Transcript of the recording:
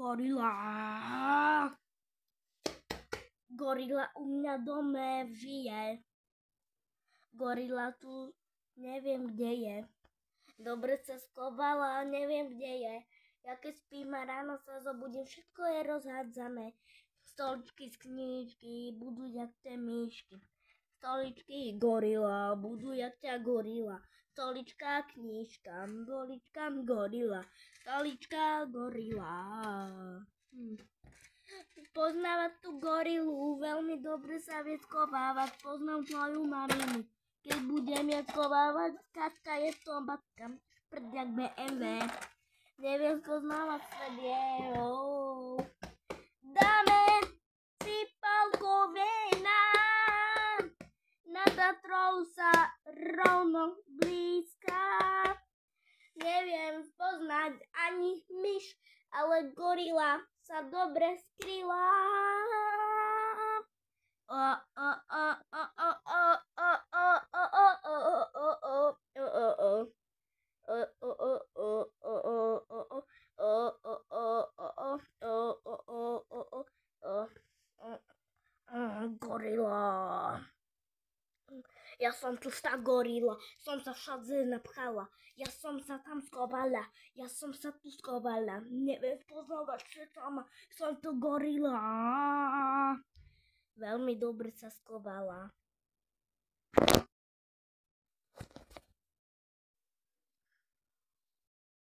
gorila. Gorila u mňa dome žije. Gorila tu neviem, kde je. Dobre sa skovala, neviem, kde je. Ja keď spím a ráno sa zobudím, všetko je rozhádzané. Stoličky z knížky budú jak tie myšky. Stoličky gorila, budú jak ťa gorila. Stolička knížka, stolička gorila. Stolička gorila. Poznávať tú gorilu, veľmi dobre sa vie skovávať. Poznám tvoju maminu. Keď budem ja skovávať, kačka je sobatka, šprďak BMW. Neviem spoznávať svet je. Dáme si palkovina, na Tatrou sa rovno blízka. Neviem spoznať ani myš, ale gorila sa dobre skryla. Gorila. Ja som tlstá gorila, som sa všade napchala. Ja som sa tam skovala, ja som sa tu skovala. Neviem poznávať, čo sama, som tu gorila. Veľmi dobre sa skovala.